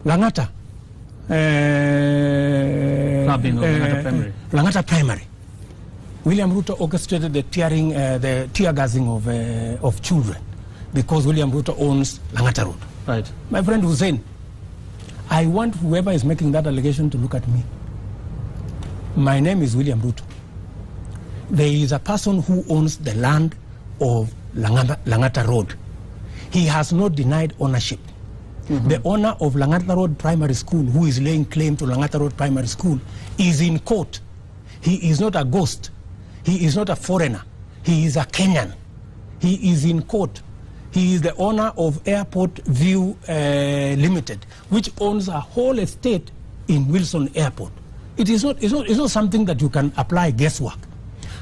Langata. Langata Primary. William Ruto orchestrated the tear gassing of children because William Ruto owns Langata Road. Right. My friend Hussein, I want whoever is making that allegation to look at me. My name is William Ruto. There is a person who owns the land of Langata Road. He has not denied ownership. The owner of Langata Road Primary School, who is laying claim to Langata Road Primary School, is in court. He is not a ghost. He is not a foreigner. He is a Kenyan. He is in court. He is the owner of Airport View Limited, which owns a whole estate in Wilson Airport. It's not something that you can apply guesswork.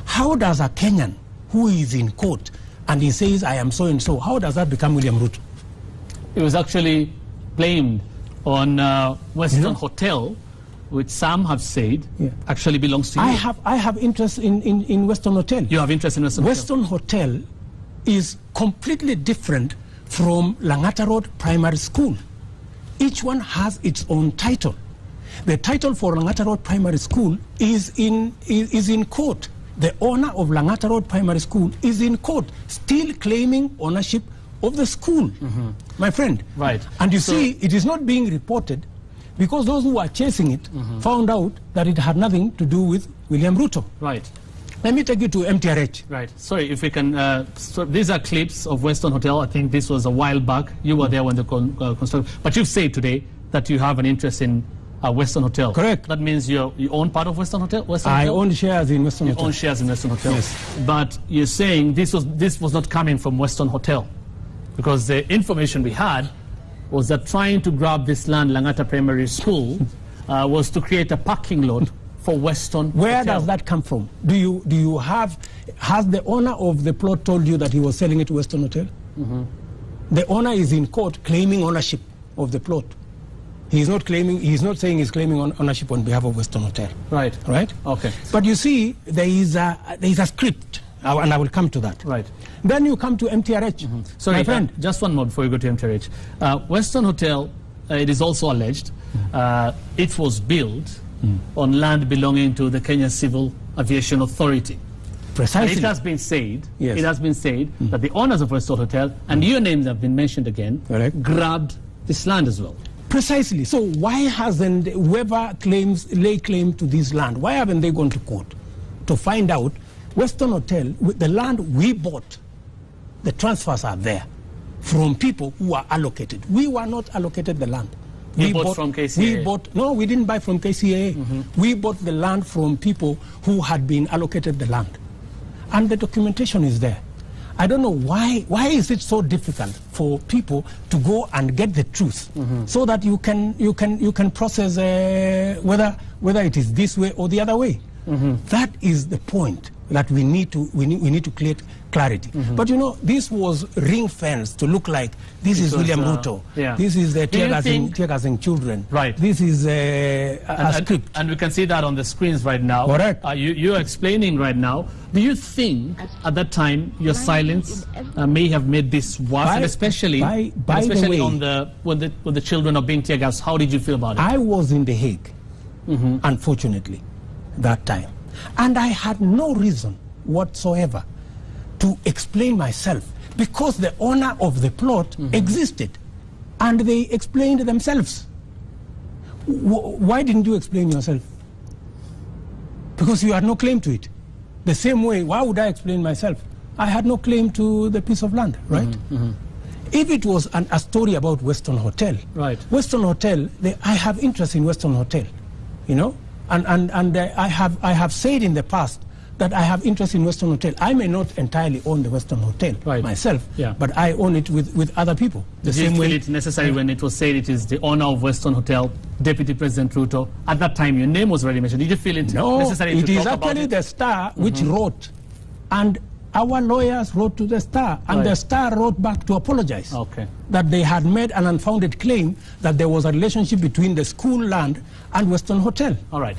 How does a Kenyan who is in court and he says, I am so and so, how does that become William Ruto? It was actually blamed on Western Hotel, which some have said actually belongs to you. I have interest in Western Hotel. You have interest in Western Hotel? Western Hotel is completely different from Langata Road Primary School. Each one has its own title. The title for Langata Road Primary School is in court. The owner of Langata Road Primary School is in court, still claiming ownership of the school, my friend. Right. And you see, it is not being reported because those who are chasing it found out that it had nothing to do with William Ruto. Right. Let me take you to MTRH. Right. Sorry, if we can. So these are clips of Western Hotel. I think this was a while back. You were there when the construction. But you've said today that you have an interest in Western Hotel. Correct. That means you own part of Western Hotel? I own shares in Western Hotel. You own shares in Western Hotel. Yes. But you're saying this was not coming from Western Hotel, because the information we had was that trying to grab this land, Langata Primary School, was to create a parking lot for Western Where Hotel. does that come from? Has the owner of the plot told you that he was selling it to Western Hotel? The owner is in court claiming ownership of the plot. He's not saying he's claiming ownership on behalf of Western Hotel. Right. Right? Okay. But you see, there is a script, and I will come to that. Right. Then you come to MTRH. Sorry, my friend. Just one more before you go to MTRH. Western Hotel, it is also alleged, it was built on land belonging to the Kenya Civil Aviation Authority. Precisely. And it has been said, Yes. it has been said that the owners of Western Hotel, and your names have been mentioned again, Correct. grabbed this land as well. Precisely. So why hasn't whoever lay claim to this land, why haven't they gone to court to find out Western Hotel, with the land we bought, the transfers are there from people who are allocated. We were not allocated the land. We bought from KCAA? No, we didn't buy from KCAA. We bought the land from people who had been allocated the land. And the documentation is there. I don't know why is it so difficult for people to go and get the truth so that you can process whether it is this way or the other way. That is the point that we need to create clarity. But you know, this was ring fenced to look like this is William Ruto. This is the tear gassing children. Right. This is a script. And we can see that on the screens right now. Correct. You're explaining right now. Do you think at that time your silence may have made this worse, and especially by the way, on when the children are being tear gassed? How did you feel about it? I was in The Hague, unfortunately, that time. And I had no reason whatsoever to explain myself because the owner of the plot existed and they explained themselves. Why didn't you explain yourself? Because you had no claim to it. The same way, why would I explain myself? I had no claim to the piece of land, right? If it was a story about Western Hotel, right. Western Hotel, I have interest in Western Hotel, you know? And I have said in the past that I have interest in Western Hotel. I may not entirely own the Western Hotel myself, but I own it with other people. Did you feel it necessary when it was said it is the owner of Western Hotel, Deputy President Ruto? At that time, your name was already mentioned. Did you feel it necessary to talk about it? No, it is actually the Star which wrote, and our lawyers wrote to the Star, and the Star wrote back to apologize that they had made an unfounded claim that there was a relationship between the school land and Western Hotel. All right.